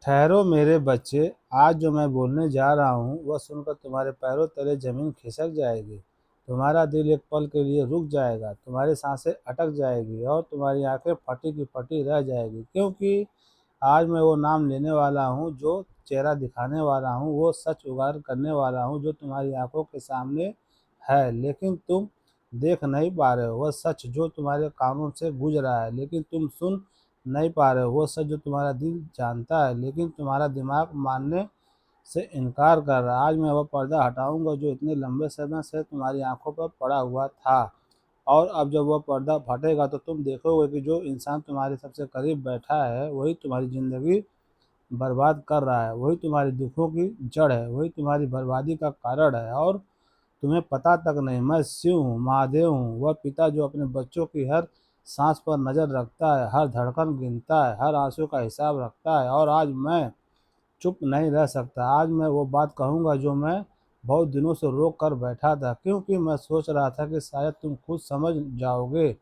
ठहरो मेरे बच्चे, आज जो मैं बोलने जा रहा हूँ वह सुनकर तुम्हारे पैरों तले ज़मीन खिसक जाएगी। तुम्हारा दिल एक पल के लिए रुक जाएगा, तुम्हारी सांसें अटक जाएगी और तुम्हारी आंखें फटी की फटी रह जाएगी, क्योंकि आज मैं वो नाम लेने वाला हूँ, जो चेहरा दिखाने वाला हूँ, वो सच उजागर करने वाला हूँ जो तुम्हारी आंखों के सामने है लेकिन तुम देख नहीं पा रहे हो। वह सच जो तुम्हारे कानों से गूंज रहा है लेकिन तुम सुन नहीं पा रहे हो। वो सच जो तुम्हारा दिल जानता है लेकिन तुम्हारा दिमाग मानने से इनकार कर रहा है। आज मैं वह पर्दा हटाऊंगा जो इतने लंबे समय से तुम्हारी आंखों पर पड़ा हुआ था, और अब जब वह पर्दा फटेगा तो तुम देखोगे कि जो इंसान तुम्हारे सबसे करीब बैठा है वही तुम्हारी ज़िंदगी बर्बाद कर रहा है, वही तुम्हारे दुखों की जड़ है, वही तुम्हारी बर्बादी का कारण है, और तुम्हें पता तक नहीं। मैं शिव हूँ, महादेव हूँ, वह पिता जो अपने बच्चों की हर सांस पर नज़र रखता है, हर धड़कन गिनता है, हर आंसू का हिसाब रखता है। और आज मैं चुप नहीं रह सकता। आज मैं वो बात कहूँगा जो मैं बहुत दिनों से रोक कर बैठा था, क्योंकि मैं सोच रहा था कि शायद तुम खुद समझ जाओगे,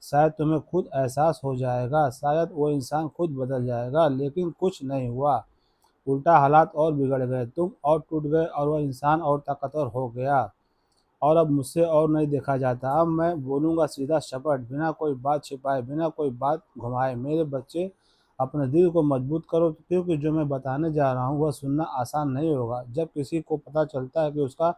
शायद तुम्हें खुद एहसास हो जाएगा, शायद वो इंसान खुद बदल जाएगा। लेकिन कुछ नहीं हुआ। उल्टा हालात और बिगड़ गए, तुम और टूट गए और वह इंसान और ताकतवर हो गया, और अब मुझसे और नहीं देखा जाता। अब मैं बोलूँगा सीधा शपथ, बिना कोई बात छिपाए, बिना कोई बात घुमाए। मेरे बच्चे, अपने दिल को मजबूत करो, क्योंकि जो मैं बताने जा रहा हूँ वह सुनना आसान नहीं होगा। जब किसी को पता चलता है कि उसका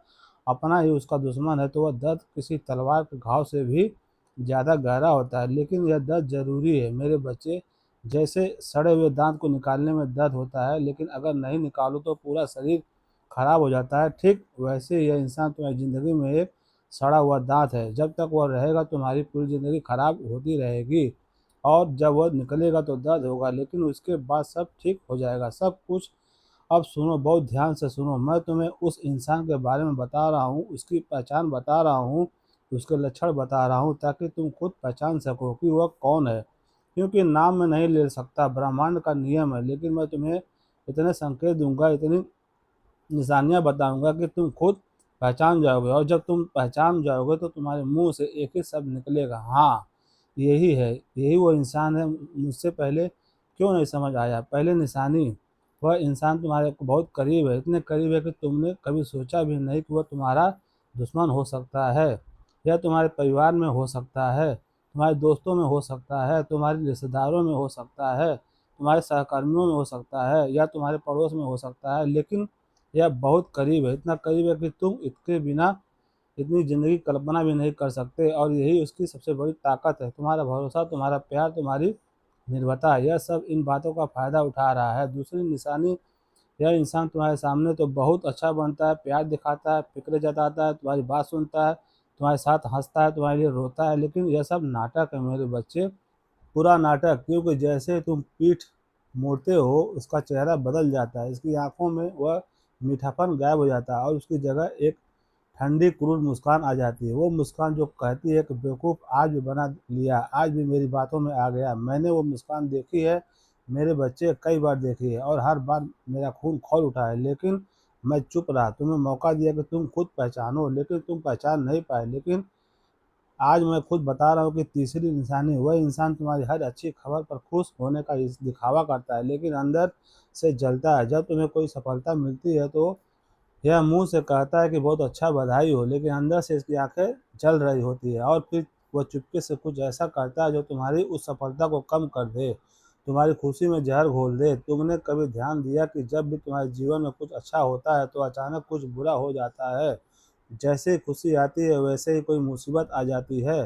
अपना ही उसका दुश्मन है तो वह दर्द किसी तलवार के घाव से भी ज़्यादा गहरा होता है। लेकिन यह दर्द ज़रूरी है मेरे बच्चे। जैसे सड़े हुए दांत को निकालने में दर्द होता है, लेकिन अगर नहीं निकालो तो पूरा शरीर खराब हो जाता है, ठीक वैसे यह इंसान तुम्हारी ज़िंदगी में एक सड़ा हुआ दाँत है। जब तक वह रहेगा तुम्हारी पूरी ज़िंदगी खराब होती रहेगी, और जब वह निकलेगा तो दर्द होगा, लेकिन उसके बाद सब ठीक हो जाएगा, सब कुछ। अब सुनो, बहुत ध्यान से सुनो। मैं तुम्हें उस इंसान के बारे में बता रहा हूँ, उसकी पहचान बता रहा हूँ, उसके लक्षण बता रहा हूँ, ताकि तुम खुद पहचान सको कि वह कौन है। क्योंकि नाम मैं नहीं ले सकता, ब्रह्मांड का नियम है, लेकिन मैं तुम्हें इतने संकेत दूंगा, इतनी निशानियाँ बताऊँगा कि तुम खुद पहचान जाओगे, और जब तुम पहचान जाओगे तो तुम्हारे मुँह से एक ही शब्द निकलेगा, हाँ, यही है, यही वो इंसान है। मुझसे पहले क्यों नहीं समझ आया? पहले निशानी, वह इंसान तुम्हारे बहुत करीब है, इतने करीब है कि तुमने कभी सोचा भी नहीं कि वह तुम्हारा दुश्मन हो सकता है, या तुम्हारे परिवार में हो सकता है, तुम्हारे दोस्तों में हो सकता है, तुम्हारे रिश्तेदारों में हो सकता है, तुम्हारे सहकर्मियों में हो सकता है, या तुम्हारे पड़ोस में हो सकता है। लेकिन यह बहुत करीब है, इतना करीब है कि तुम इसके बिना इतनी ज़िंदगी कल्पना भी नहीं कर सकते, और यही उसकी सबसे बड़ी ताकत है। तुम्हारा भरोसा, तुम्हारा प्यार, तुम्हारी निर्भरता, यह सब इन बातों का फ़ायदा उठा रहा है। दूसरी निशानी, यह इंसान तुम्हारे सामने तो बहुत अच्छा बनता है, प्यार दिखाता है, फ़िक्र जताता है, तुम्हारी बात सुनता है, तुम्हारे साथ हँसता है, तुम्हारे लिए रोता है, लेकिन यह सब नाटक है मेरे बच्चे, पूरा नाटक। क्योंकि जैसे तुम पीठ मोड़ते हो उसका चेहरा बदल जाता है, इसकी आंखों में वह मीठापन गायब हो जाता है, और उसकी जगह एक ठंडी क्रूर मुस्कान आ जाती है। वो मुस्कान जो कहती है कि बेवकूफ़, आज भी बना लिया, आज भी मेरी बातों में आ गया। मैंने वो मुस्कान देखी है मेरे बच्चे, कई बार देखी है, और हर बार मेरा खून खौल उठा है, लेकिन मैं चुप रहा। तुम्हें मौका दिया कि तुम खुद पहचानो, लेकिन तुम पहचान नहीं पाए। लेकिन आज मैं खुद बता रहा हूँ कि तीसरी निशानी, वह इंसान तुम्हारी हर अच्छी खबर पर खुश होने का दिखावा करता है, लेकिन अंदर से जलता है। जब तुम्हें कोई सफलता मिलती है तो यह मुंह से कहता है कि बहुत अच्छा, बधाई हो, लेकिन अंदर से इसकी आंखें जल रही होती है, और फिर वह चुपके से कुछ ऐसा करता है जो तुम्हारी उस सफलता को कम कर दे, तुम्हारी खुशी में जहर घोल दे। तुमने कभी ध्यान दिया कि जब भी तुम्हारे जीवन में कुछ अच्छा होता है तो अचानक कुछ बुरा हो जाता है? जैसे ही खुशी आती है वैसे ही कोई मुसीबत आ जाती है।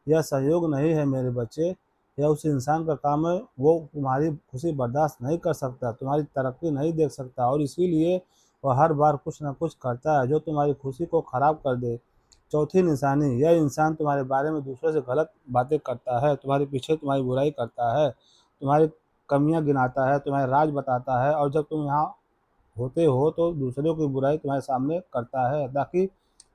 यह संयोग नहीं है मेरे बच्चे, यह उस इंसान का काम है। वो तुम्हारी खुशी बर्दाश्त नहीं कर सकता, तुम्हारी तरक्की नहीं देख सकता, और इसीलिए वह हर बार कुछ न कुछ करता है जो तुम्हारी खुशी को खराब कर दे। चौथी निशानी, यह इंसान तुम्हारे बारे में दूसरों से गलत बातें करता है, तुम्हारे पीछे तुम्हारी बुराई करता है, तुम्हारी कमियां गिनाता है, तुम्हारे राज बताता है, और जब तुम यहाँ होते हो तो दूसरों की बुराई तुम्हारे सामने करता है, ताकि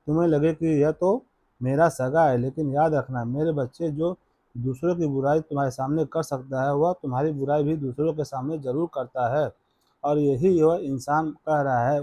तुम्हें लगे कि यह तो मेरा सगा है। लेकिन याद रखना मेरे बच्चे, जो दूसरों की बुराई तुम्हारे सामने कर सकता है वह तुम्हारी बुराई भी दूसरों के सामने ज़रूर करता है, और यही वह इंसान कह रहा है।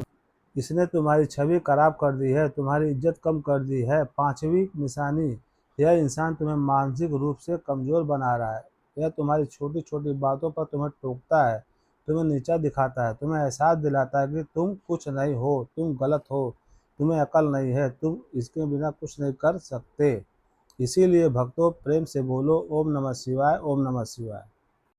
इसने तुम्हारी छवि खराब कर दी है, तुम्हारी इज्जत कम कर दी है। पांचवी निशानी, यह इंसान तुम्हें मानसिक रूप से कमज़ोर बना रहा है, यह तुम्हारी छोटी छोटी बातों पर तुम्हें टोकता है, तुम्हें नीचा दिखाता है, तुम्हें एहसास दिलाता है कि तुम कुछ नहीं हो, तुम गलत हो, तुम्हें अकल नहीं है, तुम इसके बिना कुछ नहीं कर सकते। इसीलिए भक्तों, प्रेम से बोलो ओम नमः शिवाय, ओम नमः शिवाय।